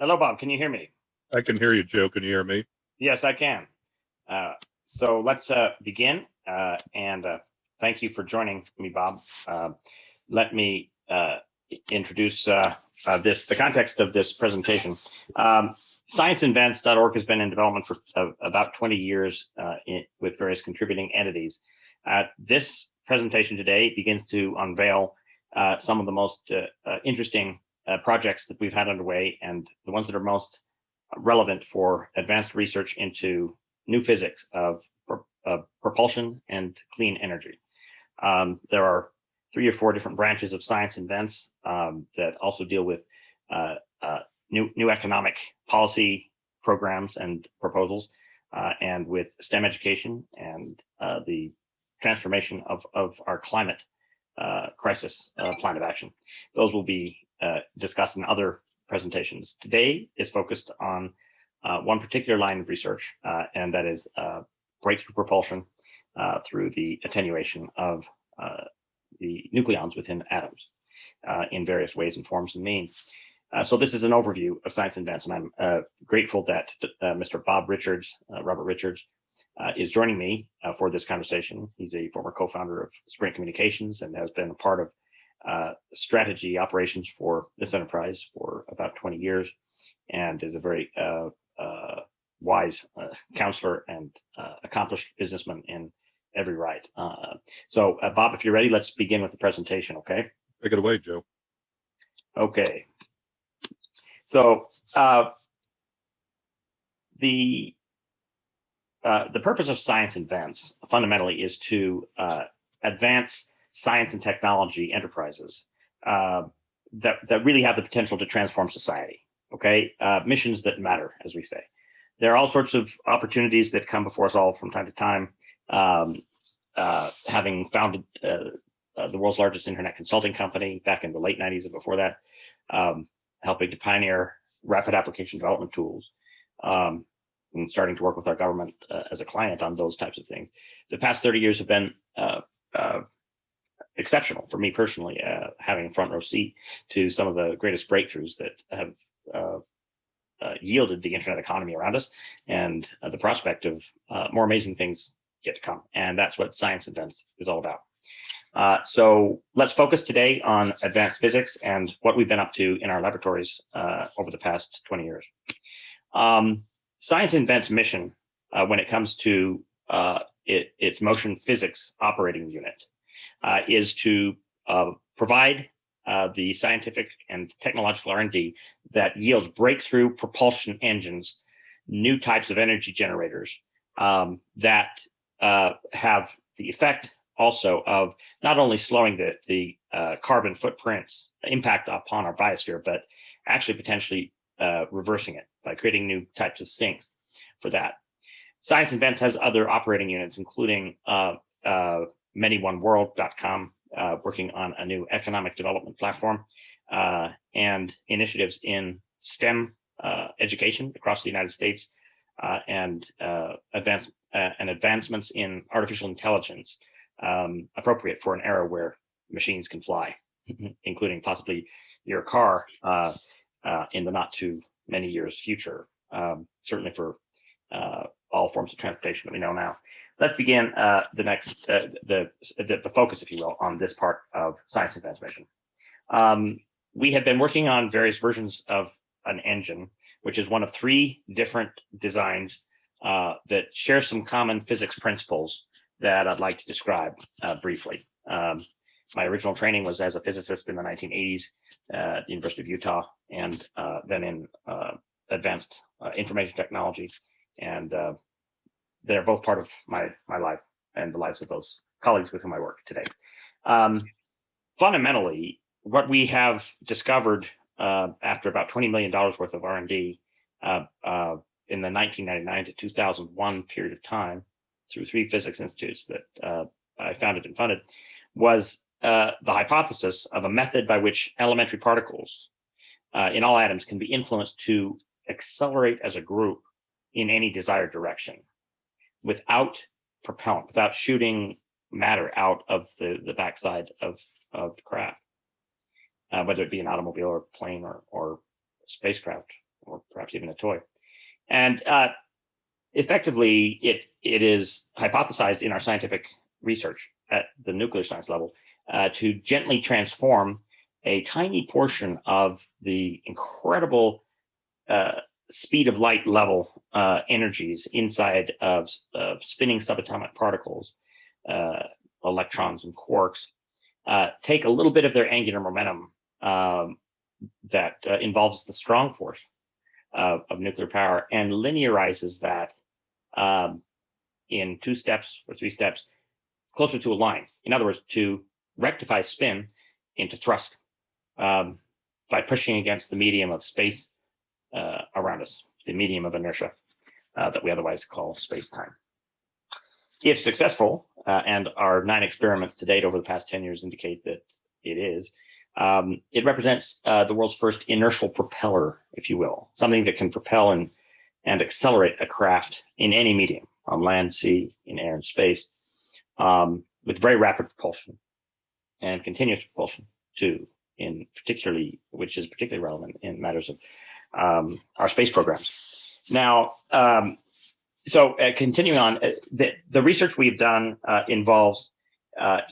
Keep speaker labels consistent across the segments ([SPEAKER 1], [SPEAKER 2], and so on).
[SPEAKER 1] Hello, Bob. Can you hear me?
[SPEAKER 2] I can hear you, Joe. Can you hear me?
[SPEAKER 1] Yes, I can. So let's begin. And thank you for joining me, Bob. Let me introduce the context of this presentation. Scienceandvents.org has been in development for about 20 years with various contributing entities. This presentation today begins to unveil some of the most interesting projects that we've had underway and the ones that are most relevant for advanced research into new physics of propulsion and clean energy. There are 3 or 4 different branches of science and events that also deal with new economic policy programs and proposals, and with STEM education and the transformation of our climate crisis plan of action. Those will be discussed in other presentations. Today is focused on one particular line of research, and that is breakthrough propulsion through the attenuation of the nucleons within atoms in various ways and forms and means. So this is an overview of science and advance, and I'm grateful that Mr. Robert Richards, is joining me for this conversation. He's a former co-founder of Sprint Communications and has been a part of strategy operations for this enterprise for about 20 years, and is a very wise counselor and accomplished businessman in every right. So Bob, if you're ready, let's begin with the presentation, okay?
[SPEAKER 2] Take it away, Joe.
[SPEAKER 1] Okay. So the purpose of science and events fundamentally is to advance science and technology enterprises that really have the potential to transform society. Okay, missions that matter, as we say. There are all sorts of opportunities that come before us all from time to time. Having founded the world's largest internet consulting company back in the late 90s and before that, helping to pioneer rapid application development tools, and starting to work with our government as a client on those types of things. The past 30 years have been exceptional for me personally, having a front row seat to some of the greatest breakthroughs that have yielded the internet economy around us, and the prospect of more amazing things yet to come. And that's what science and events is all about. So let's focus today on advanced physics and what we've been up to in our laboratories over the past 20 years. Science and Events mission, when it comes to its motion physics operating unit, is to provide the scientific and technological R&D that yields breakthrough propulsion engines, new types of energy generators that have the effect also of not only slowing the carbon footprints impact upon our biosphere, but actually potentially reversing it by creating new types of sinks for that. Science and Events has other operating units, including ManyOneWorld.com, working on a new economic development platform, and initiatives in STEM education across the United States, and advancements in artificial intelligence, appropriate for an era where machines can fly, including possibly your car in the not too many years future, certainly for all forms of transportation that we know now. Let's begin the focus, if you will, on this part of science and advance mission. We have been working on various versions of an engine, which is one of 3 different designs that share some common physics principles that I'd like to describe briefly. My original training was as a physicist in the 1980s at the University of Utah, and then in advanced information technology, and they're both part of my life and the lives of those colleagues with whom I work today. Fundamentally, what we have discovered after about $20 million worth of R&D in the 1999 to 2001 period of time through 3 physics institutes that I founded and funded was the hypothesis of a method by which elementary particles in all atoms can be influenced to accelerate as a group in any desired direction without propellant, without shooting matter out of the backside of the craft, whether it be an automobile or plane or spacecraft or perhaps even a toy. And effectively, it is hypothesized in our scientific research at the nuclear science level to gently transform a tiny portion of the incredible speed of light level energies inside of spinning subatomic particles, electrons and quarks, take a little bit of their angular momentum that involves the strong force of nuclear power and linearizes that in 2 steps or 3 steps closer to a line. In other words, to rectify spin into thrust by pushing against the medium of space around us, the medium of inertia that we otherwise call space-time. If successful, and our 9 experiments to date over the past 10 years indicate that it is, it represents the world's first inertial propeller, if you will, something that can propel and accelerate a craft in any medium, on land, sea, in air, and space, with very rapid propulsion and continuous propulsion too, which is particularly relevant in matters of our space programs. Now, continuing on, the research we've done involves,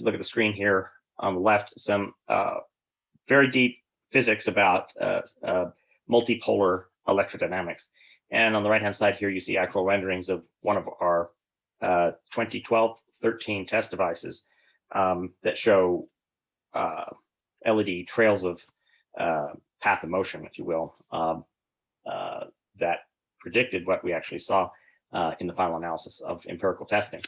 [SPEAKER 1] look at the screen here on the left, some very deep physics about multipolar electrodynamics. And on the right-hand side here, you see actual renderings of one of our 2012-13 test devices that show LED trails of path of motion, if you will, that predicted what we actually saw in the final analysis of empirical testing.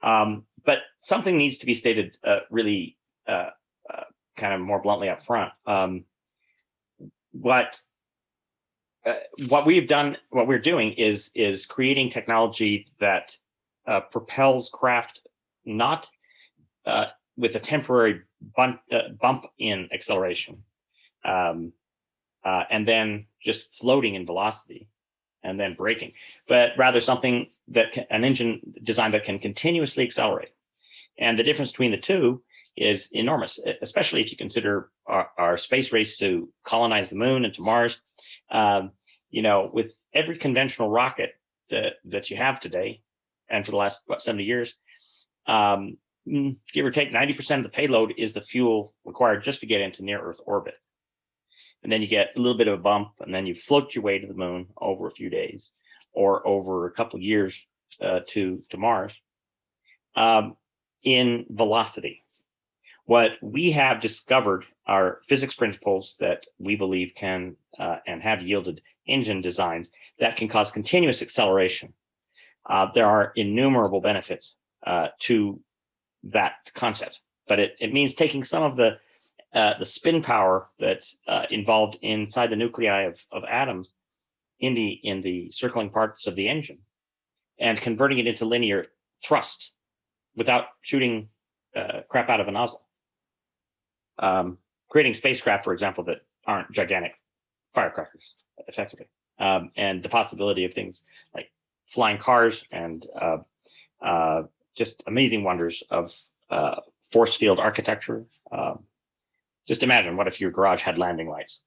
[SPEAKER 1] But something needs to be stated really kind of more bluntly up front. What we're doing is creating technology that propels craft not with a temporary bump in acceleration, and then just floating in velocity and then braking, but rather something that an engine design that can continuously accelerate. And the difference between the two is enormous, especially if you consider our space race to colonize the moon and to Mars. With every conventional rocket that you have today, and for the last 70 years, give or take 90% of the payload is the fuel required just to get into near Earth orbit. And then you get a little bit of a bump, and then you float your way to the moon over a few days or over a couple of years to Mars in velocity. What we have discovered are physics principles that we believe can and have yielded engine designs that can cause continuous acceleration. There are innumerable benefits to that concept, but it means taking some of the spin power that's involved inside the nuclei of atoms in the circling parts of the engine and converting it into linear thrust without shooting crap out of a nozzle. Creating spacecraft, for example, that aren't gigantic firecrackers, effectively, and the possibility of things like flying cars and just amazing wonders of force field architecture. Just imagine, what if your garage had landing lights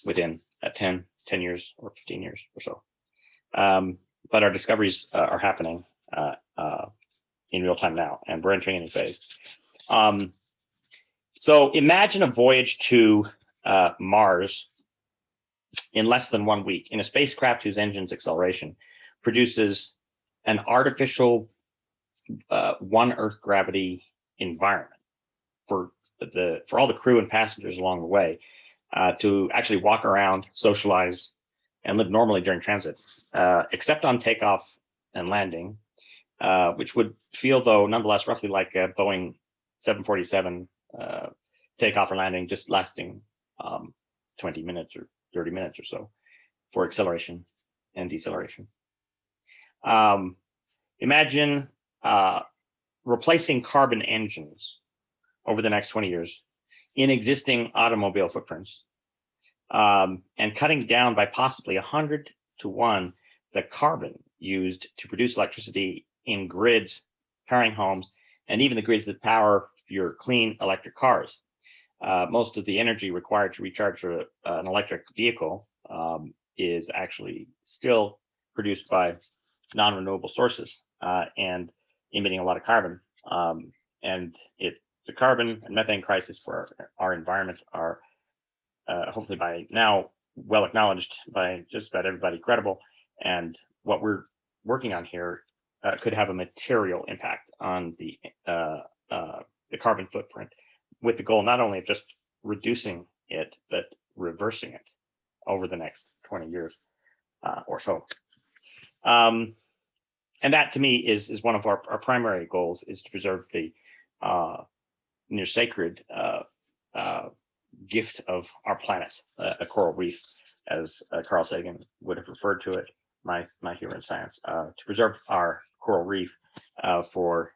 [SPEAKER 1] within 10 years or 15 years or so? But our discoveries are happening in real time now, and we're entering a new phase. So imagine a voyage to Mars in less than 1 week in a spacecraft whose engine's acceleration produces an artificial one Earth gravity environment for all the crew and passengers along the way to actually walk around, socialize, and live normally during transit, except on takeoff and landing, which would feel, though, nonetheless roughly like a Boeing 747 takeoff or landing, just lasting 20 minutes or 30 minutes or so for acceleration and deceleration. Imagine replacing carbon engines over the next 20 years in existing automobile footprints, and cutting down by possibly 100 to 1 the carbon used to produce electricity in grids powering homes, and even the grids that power your clean electric cars. Most of the energy required to recharge an electric vehicle is actually still produced by non-renewable sources and emitting a lot of carbon. And the carbon and methane crisis for our environment are hopefully by now well acknowledged by just about everybody credible. And what we're working on here could have a material impact on the carbon footprint, with the goal not only of just reducing it, but reversing it over the next 20 years or so. And that, to me, is one of our primary goals, is to preserve the near sacred gift of our planet, a coral reef, as Carl Sagan would have referred to it, my hero in science, to preserve our coral reef for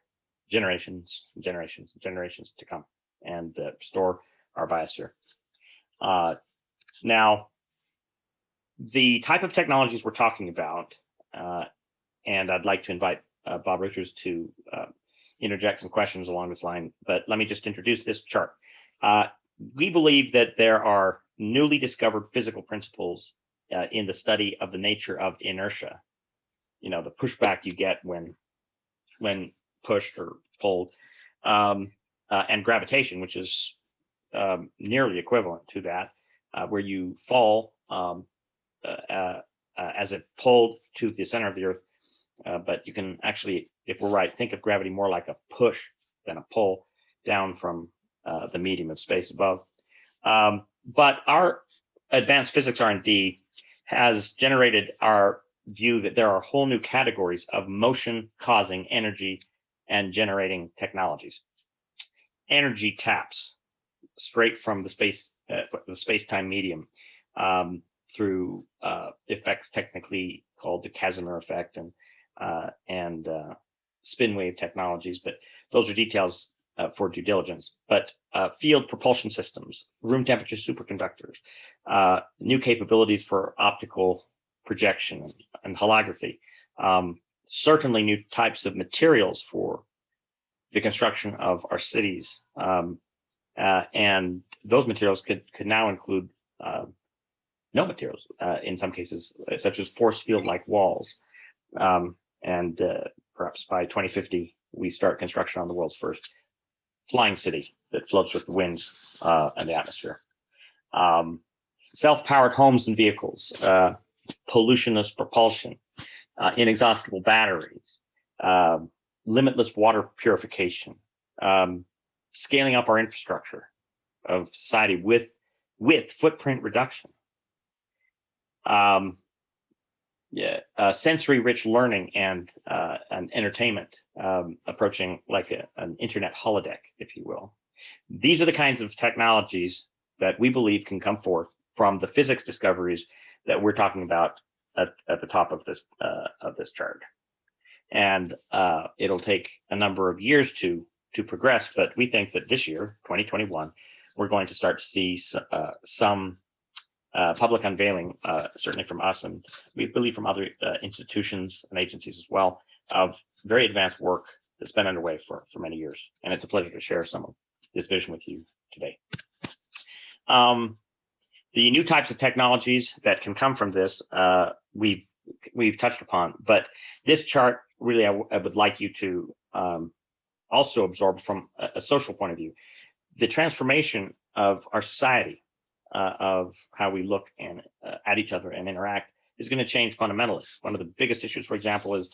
[SPEAKER 1] generations and generations and generations to come, and restore our biosphere. Now, the type of technologies we're talking about, and I'd like to invite Bob Richards to interject some questions along this line, but let me just introduce this chart. We believe that there are newly discovered physical principles in the study of the nature of inertia, the pushback you get when pushed or pulled, and gravitation, which is nearly equivalent to that, where you fall as it pulled to the center of the earth. But you can actually, if we're right, think of gravity more like a push than a pull down from the medium of space above. But our advanced physics R&D has generated our view that there are whole new categories of motion causing energy and generating technologies. Energy taps straight from the space-time medium through effects technically called the Casimir effect and spin wave technologies, but those are details for due diligence. But field propulsion systems, room temperature superconductors, new capabilities for optical projection and holography, certainly new types of materials for the construction of our cities, and those materials could now include no materials in some cases, such as force field like walls, and perhaps by 2050 we start construction on the world's first flying city that floats with the winds and the atmosphere. Self-powered homes and vehicles, pollutionless propulsion, inexhaustible batteries, limitless water purification, scaling up our infrastructure of society with footprint reduction, sensory-rich learning and entertainment, approaching like an internet holodeck, if you will. These are the kinds of technologies that we believe can come forth from the physics discoveries that we're talking about at the top of this chart. And it'll take a number of years to progress, but we think that this year, 2021, we're going to start to see some public unveiling, certainly from us, and we believe from other institutions and agencies as well, of very advanced work that's been underway for many years. And it's a pleasure to share some of this vision with you today. The new types of technologies that can come from this, we've touched upon, but this chart really I would like you to also absorb from a social point of view. The transformation of our society, of how we look at each other and interact, is going to change fundamentally. One of the biggest issues, for example, is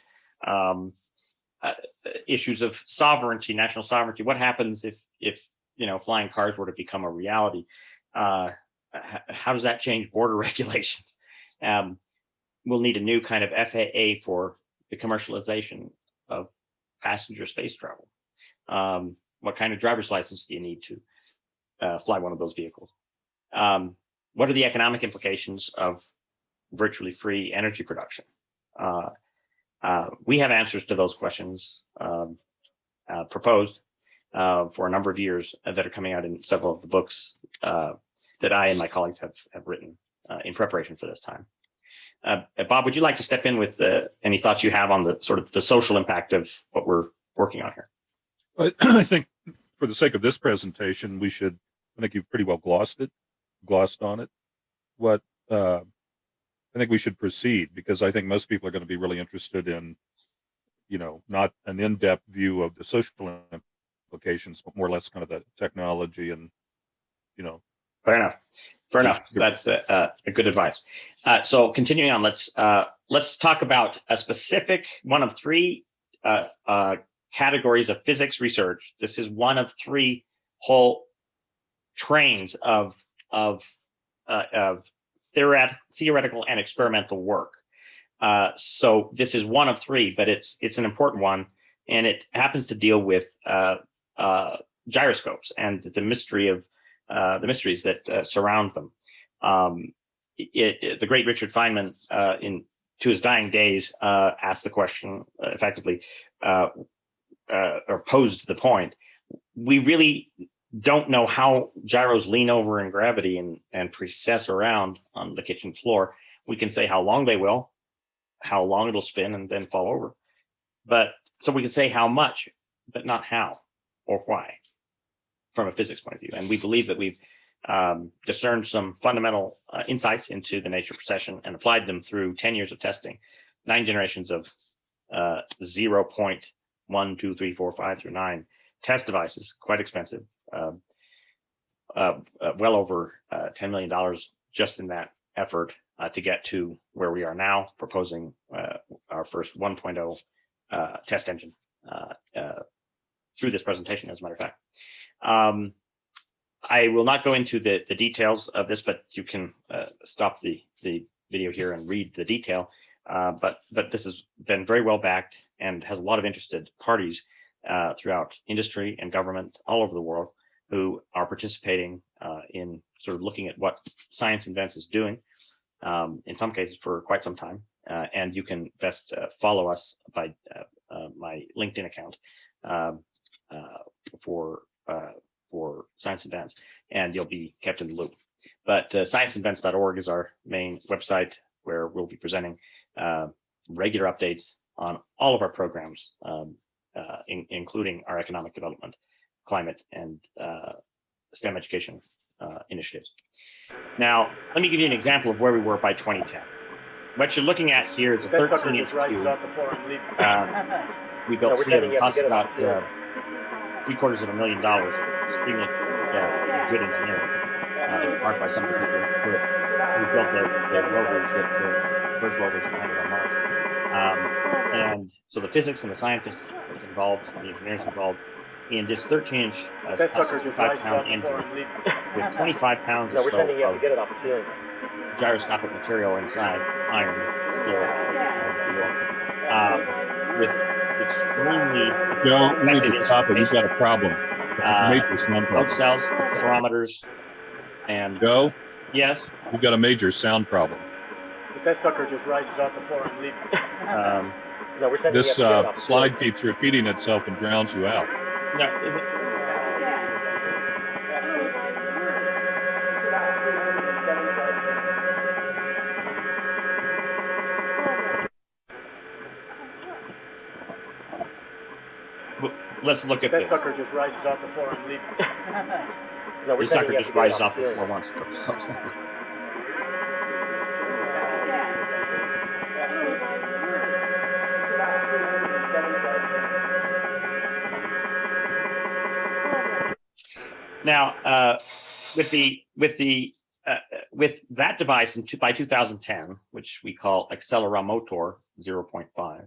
[SPEAKER 1] issues of sovereignty, national sovereignty. What happens if flying cars were to become a reality? How does that change border regulations? We'll need a new kind of FAA for the commercialization of passenger space travel. What kind of driver's license do you need to fly one of those vehicles? What are the economic implications of virtually free energy production? We have answers to those questions proposed for a number of years that are coming out in several of the books that I and my colleagues have written in preparation for this time. Bob, would you like to step in with any thoughts you have on the sort of the social impact of what we're working on here?
[SPEAKER 2] I think for the sake of this presentation, I think you've pretty well glossed on it. What I think we should proceed, because I think most people are going to be really interested in, not an in-depth view of the social implications, but more or less kind of the technology and,
[SPEAKER 1] Fair enough. Fair enough. That's a good advice. So continuing on, let's talk about a specific one of three categories of physics research. This is one of three whole trains of theoretical and experimental work. So this is one of three, but it's an important one, and it happens to deal with gyroscopes and the mysteries that surround them. The great Richard Feynman, to his dying days, asked the question effectively, or posed the point: we really don't know how gyros lean over in gravity and precess around on the kitchen floor. We can say how long they will, how long it'll spin and then fall over. But so we can say how much, but not how or why from a physics point of view. And we believe that we've discerned some fundamental insights into the nature of precession and applied them through 10 years of testing, 9 generations of 0.1, 2, 3, 4, 5 through 9 test devices, quite expensive. Well over $10 million just in that effort to get to where we are now, proposing our first 1.0 test engine through this presentation, as a matter of fact. I will not go into the details of this, but you can stop the video here and read the detail. But this has been very well backed and has a lot of interested parties throughout industry and government all over the world who are participating in sort of looking at what Science Invents is doing, in some cases for quite some time. And you can best follow us by my LinkedIn account for Science Invents, and you'll be kept in the loop. But scienceinvents.org is our main website, where we'll be presenting regular updates on all of our programs, including our economic development, climate, and STEM education initiatives. Now, let me give you an example of where we were by 2010. What you're looking at here is a 13-inch cube. We built 3 of them. It cost about $750,000. Extremely good engineering, in part by some of the people who built the rovers first rovers that landed on Mars. And so the physics and the scientists involved, the engineers involved, in this 13-inch 65-pound engine with 25 pounds or so of gyroscopic material inside, iron, steel, with extremely effective instrumentation.
[SPEAKER 2] You've got a problem.
[SPEAKER 1] Load cells, barometers, and
[SPEAKER 2] Joe?
[SPEAKER 1] Yes?
[SPEAKER 2] You've got a major sound problem.
[SPEAKER 3] That sucker just rises off the floor and leaves.
[SPEAKER 2] This slide keeps repeating itself and drowns you out.
[SPEAKER 1] No. Let's look at this.
[SPEAKER 3] That sucker just rises off the floor and leaves.
[SPEAKER 1] This sucker just rises off the floor once. Now, with that device by 2010, which we call acceleromotor 0.5,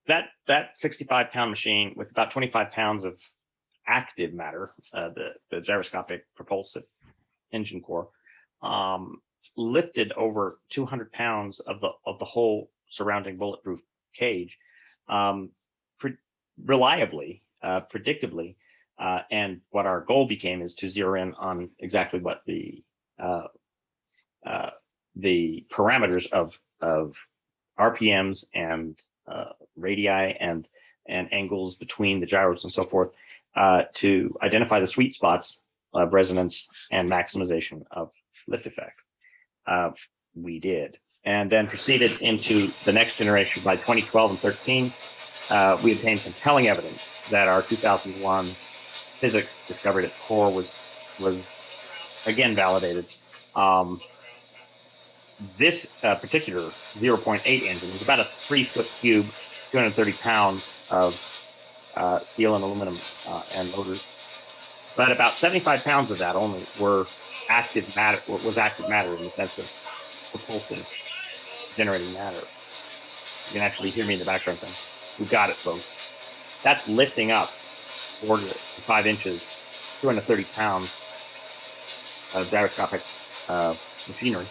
[SPEAKER 1] that 65-pound machine with about 25 pounds of active matter, the gyroscopic propulsive engine core, lifted over 200 pounds of the whole surrounding bulletproof cage, reliably, predictably. And what our goal became is to zero in on exactly what the parameters of RPMs and radii and angles between the gyros and so forth, to identify the sweet spots of resonance and maximization of lift effect. We did, and then proceeded into the next generation. By 2012 and 13, we obtained compelling evidence that our 2001 physics discovered its core was again validated. this particular 0.8 engine was about a 3-foot cube, 230 pounds of steel and aluminum and motors. But about 75 pounds of that only were active matter, was active matter in the sense of propulsion, generating matter. You can actually hear me in the background saying, "We got it, folks." That's lifting up 4 to 5 inches, 230 pounds of gyroscopic machinery,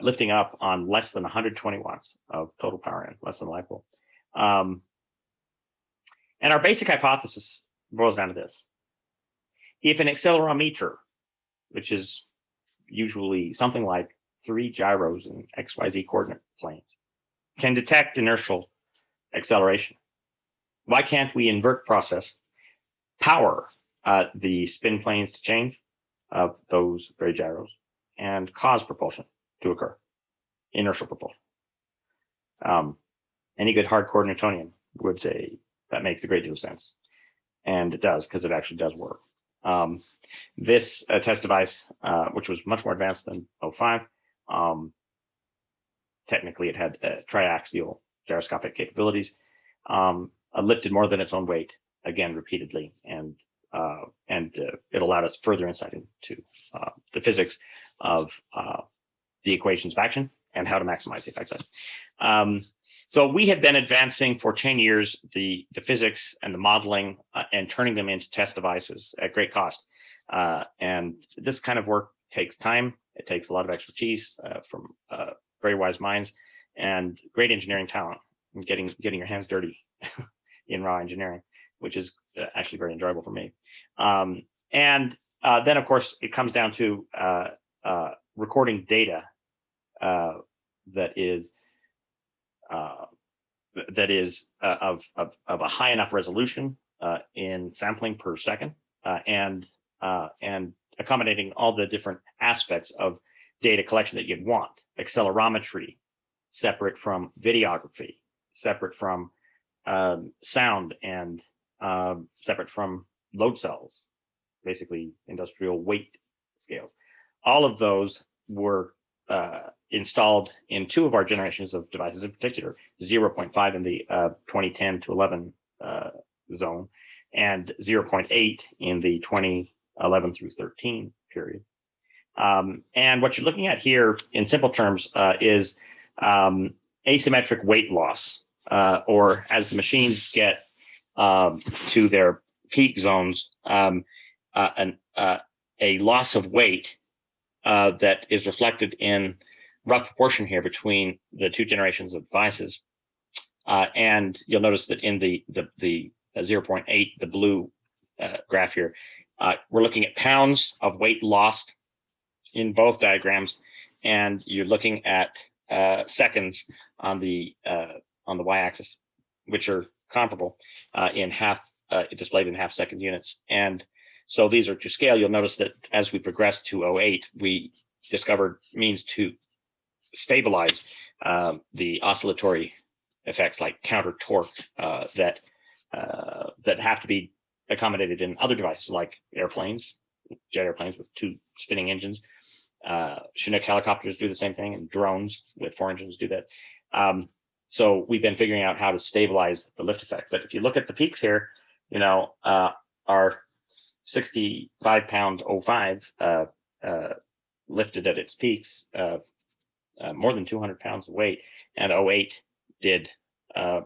[SPEAKER 1] lifting up on less than 120 watts of total power in, less than a light bulb. And our basic hypothesis boils down to this. If an accelerometer, which is usually something like 3 gyros in XYZ coordinate planes, can detect inertial acceleration, why can't we invert process, power the spin planes to change of those very gyros, and cause propulsion to occur, inertial propulsion? Any good hardcore Newtonian would say that makes a great deal of sense. And it does, because it actually does work. This test device, which was much more advanced than 05, technically it had triaxial gyroscopic capabilities, lifted more than its own weight, again, repeatedly, and it allowed us further insight into the physics of the equations of action and how to maximize the effect size. So we had been advancing for 10 years the physics and the modeling and turning them into test devices at great cost. And this kind of work takes time. It takes a lot of expertise from very wise minds and great engineering talent, and getting your hands dirty in raw engineering, which is actually very enjoyable for me. And then, of course, it comes down to recording data that is of a high enough resolution in sampling per second, and accommodating all the different aspects of data collection that you'd want. Accelerometry, separate from videography, separate from sound, and separate from load cells, basically industrial weight scales. All of those were installed in 2 of our generations of devices, in particular 0.5 in the 2010 to 11 zone, and 0.8 in the 2011 through 13 period. And what you're looking at here in simple terms is asymmetric weight loss, or as the machines get to their peak zones, a loss of weight that is reflected in rough proportion here between the 2 generations of devices. And you'll notice that in the 0.8, the blue graph here, we're looking at pounds of weight lost in both diagrams, and you're looking at seconds on the y-axis, which are comparable in displayed in half-second units. And so these are to scale. You'll notice that as we progress to 08, we discovered means to stabilize the oscillatory effects like counter torque that have to be accommodated in other devices like airplanes, jet airplanes with 2 spinning engines. Chinook helicopters do the same thing, and drones with 4 engines do that. So we've been figuring out how to stabilize the lift effect. But if you look at the peaks here, our 65-pound 05 lifted at its peaks more than 200 pounds of weight, and 08 did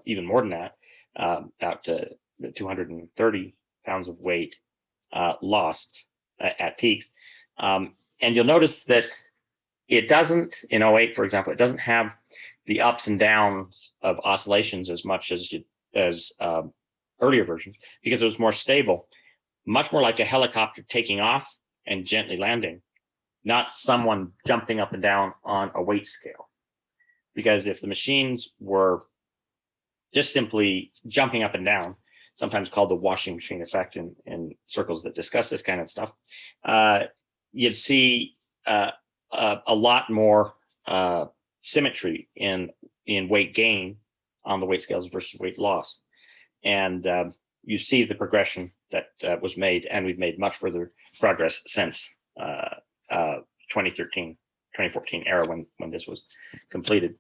[SPEAKER 1] even more than that, about 230 pounds of weight lost at peaks. And you'll notice that it doesn't, in 08, for example, it doesn't have the ups and downs of oscillations as much as earlier versions, because it was more stable, much more like a helicopter taking off and gently landing, not someone jumping up and down on a weight scale. Because if the machines were just simply jumping up and down, sometimes called the washing machine effect in circles that discuss this kind of stuff, you'd see a lot more symmetry in weight gain on the weight scales versus weight loss. And you see the progression that was made, and we've made much further progress since 2013 2014 era when this was completed.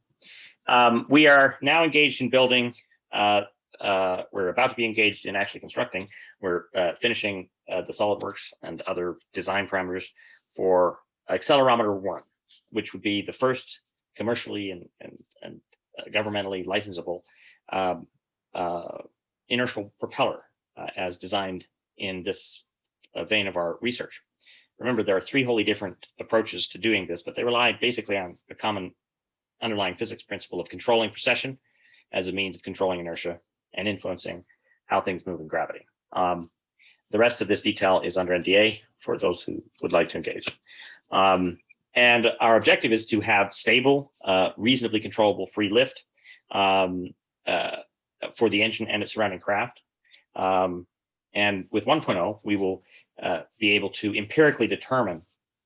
[SPEAKER 1] We are now engaged in building. We're about to be engaged in actually constructing. We're finishing the SolidWorks and other design parameters for Accelerometer 1, which would be the first commercially and governmentally licensable inertial propeller as designed in this vein of our research. Remember, there are three wholly different approaches to doing this, but they rely basically on a common underlying physics principle of controlling precession as a means of controlling inertia and influencing how things move in gravity. The rest of this detail is under NDA for those who would like to engage. And our objective is to have stable, reasonably controllable free lift for the engine and its surrounding craft. And with 1.0, we will be able to empirically determine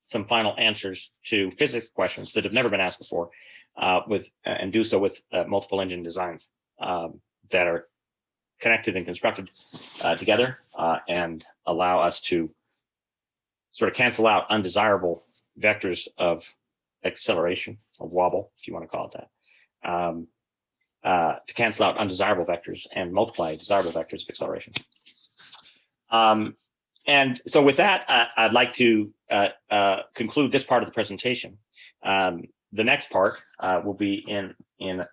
[SPEAKER 1] some final answers to physics questions that have never been asked before, and do so with multiple engine designs that are connected and constructed together and allow us to sort of cancel out undesirable vectors of acceleration, or wobble, if you want to call it that, to cancel out undesirable vectors and multiply desirable vectors of acceleration. And so with that, I'd like to conclude this part of the presentation. The next part will be in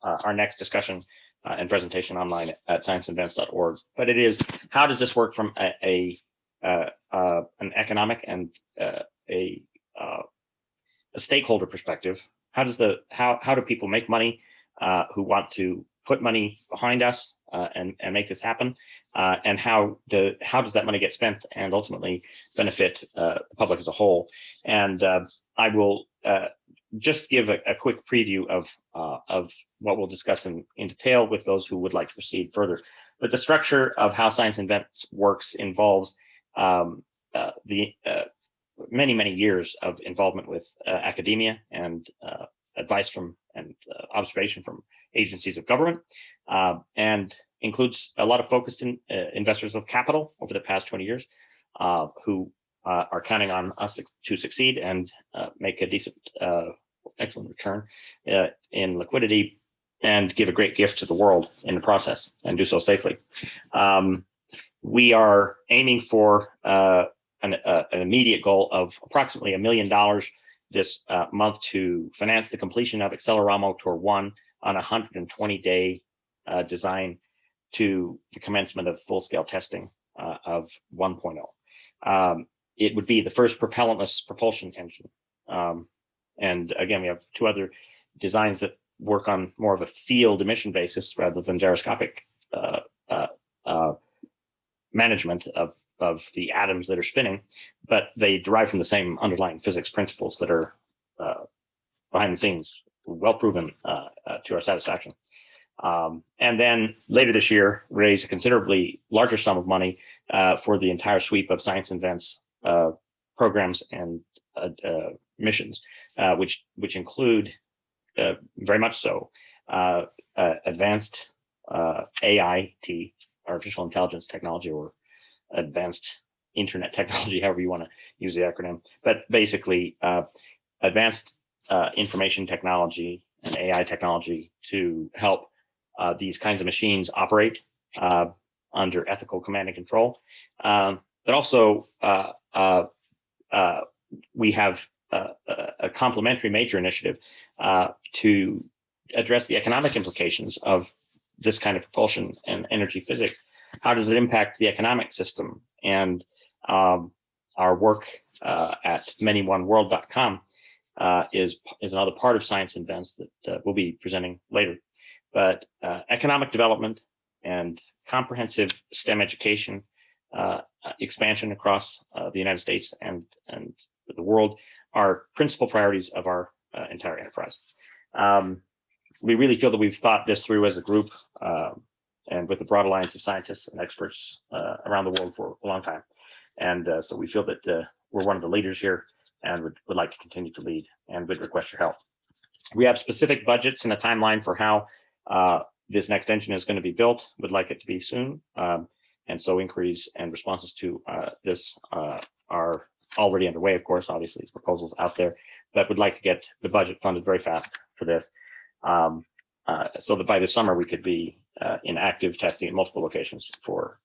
[SPEAKER 1] our next discussion and presentation online at scienceinvents.org. But it is, how does this work from an economic and a stakeholder perspective? How do people make money who want to put money behind us and make this happen? And how does that money get spent and ultimately benefit the public as a whole? And I will just give a quick preview of what we'll discuss in detail with those who would like to proceed further. But the structure of how Science Invents works involves many years of involvement with academia and advice from and observation from agencies of government, and includes a lot of focused investors of capital over the past 20 years who are counting on us to succeed and make a decent, excellent return in liquidity and give a great gift to the world in the process and do so safely. We are aiming for an immediate goal of approximately $1 million this month to finance the completion of Accelerometer 1 on a 120-day design to the commencement of full-scale testing of 1.0. It would be the first propellantless propulsion engine. And again, we have two other designs that work on more of a field emission basis rather than gyroscopic management of the atoms that are spinning, but they derive from the same underlying physics principles that are behind the scenes, well proven to our satisfaction. And then later this year, raise a considerably larger sum of money for the entire sweep of Science Invents programs and missions, which include very much so advanced AIT, artificial intelligence technology, or advanced internet technology, however you want to use the acronym, but basically advanced information technology and AI technology to help these kinds of machines operate under ethical command and control. But also we have a complementary major initiative to address the economic implications of this kind of propulsion and energy physics. How does it impact the economic system? And our work at manyoneworld.com is another part of Science Invents that we'll be presenting later. But economic development and comprehensive STEM education expansion across the United States and the world are principal priorities of our entire enterprise. We really feel that we've thought this through as a group and with the broad alliance of scientists and experts around the world for a long time. And so we feel that we're one of the leaders here and would like to continue to lead and would request your help. We have specific budgets and a timeline for how this next engine is going to be built. Would like it to be soon. And so inquiries and responses to this are already underway, of course, obviously proposals out there, that would like to get the budget funded very fast for this, so that by the summer we could be in active testing at multiple locations for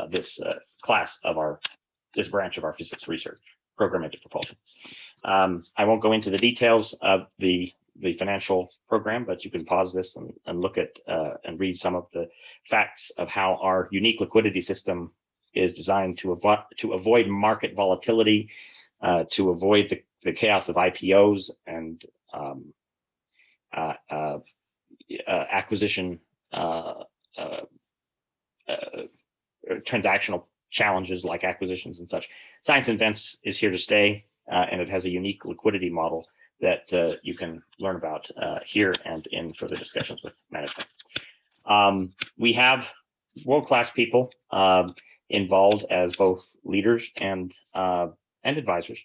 [SPEAKER 1] this class of this branch of our physics research program into propulsion. I won't go into the details of the financial program, but you can pause this and look at and read some of the facts of how our unique liquidity system is designed to avoid market volatility, to avoid the chaos of IPOs and acquisition transactional challenges like acquisitions and such. Science Invents is here to stay, and it has a unique liquidity model that you can learn about here and in further discussions with management. We have world-class people involved as both leaders and advisors.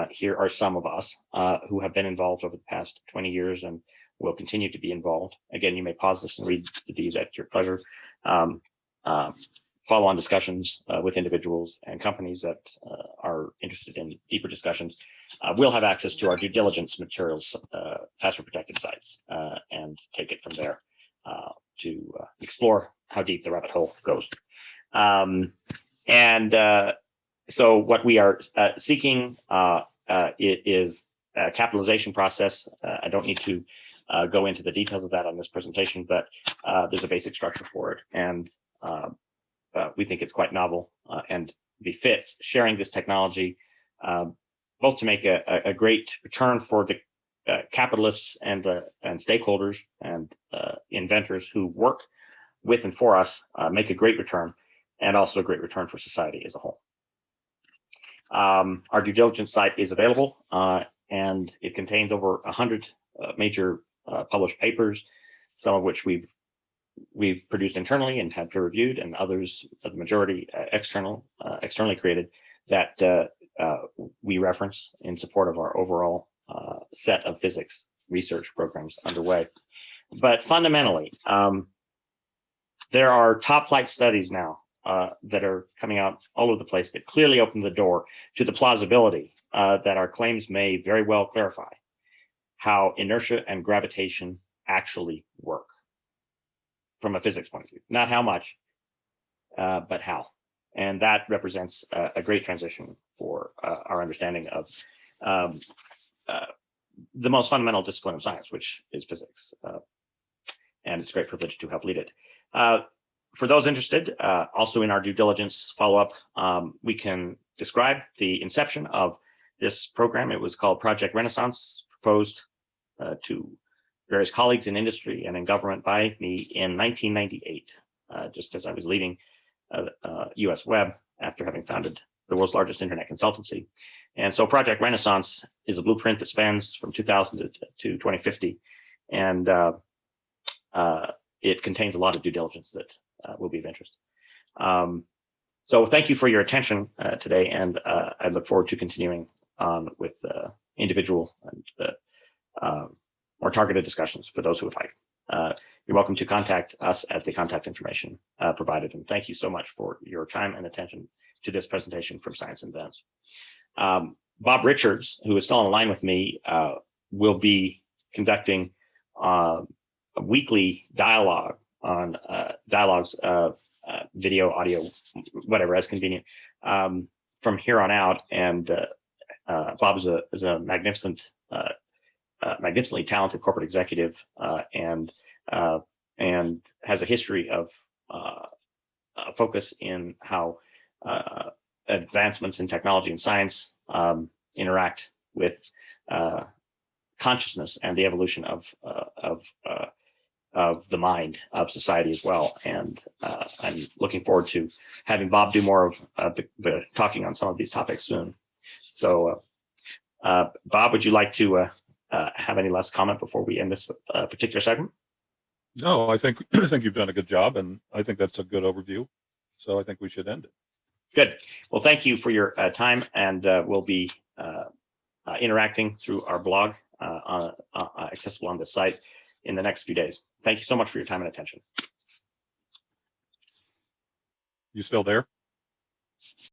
[SPEAKER 1] Here are some of us who have been involved over the past 20 years and will continue to be involved. Again, you may pause this and read these at your pleasure. Follow-on discussions with individuals and companies that are interested in deeper discussions will have access to our due diligence materials, password-protected sites, and take it from there to explore how deep the rabbit hole goes. So what we are seeking is a capitalization process. I don't need to go into the details of that on this presentation, but there's a basic structure for it. And we think it's quite novel and befits sharing this technology, both to make a great return for the capitalists and stakeholders and inventors who work with and for us, make a great return, and also a great return for society as a whole. Our due diligence site is available, and it contains over 100 major published papers, some of which we've produced internally and had peer reviewed, and others, the majority externally created, that we reference in support of our overall set of physics research programs underway. But fundamentally, there are top flight studies now that are coming out all over the place that clearly open the door to the plausibility that our claims may very well clarify how inertia and gravitation actually work from a physics point of view. Not how much, but how. And that represents a great transition for our understanding of the most fundamental discipline of science, which is physics. And it's a great privilege to help lead it. For those interested, also in our due diligence follow-up, we can describe the inception of this program. It was called Project Renaissance, proposed to various colleagues in industry and in government by me in 1998, just as I was leaving US Web after having founded the world's largest internet consultancy. And so Project Renaissance is a blueprint that spans from 2000 to 2050. And it contains a lot of due diligence that will be of interest. So thank you for your attention today. And I look forward to continuing on with individual and more targeted discussions for those who would like. You're welcome to contact us at the contact information provided. And thank you so much for your time and attention to this presentation from Science Invents. Bob Richards, who is still on the line with me, will be conducting a weekly dialogue on dialogues of video, audio, whatever, as convenient, from here on out. And Bob is a magnificent, magnificently talented corporate executive, and has a history of focus in how advancements in technology and science interact with consciousness and the evolution of the mind of society as well. And I'm looking forward to having Bob do more of the talking on some of these topics soon. So, Bob, would you like to have any last comment before we end this particular segment?
[SPEAKER 2] No, I think you've done a good job, and I think that's a good overview. So I think we should end it.
[SPEAKER 1] Good. Well, thank you for your time, and we'll be interacting through our blog accessible on the site in the next few days. Thank you so much for your time and attention.
[SPEAKER 2] You still there?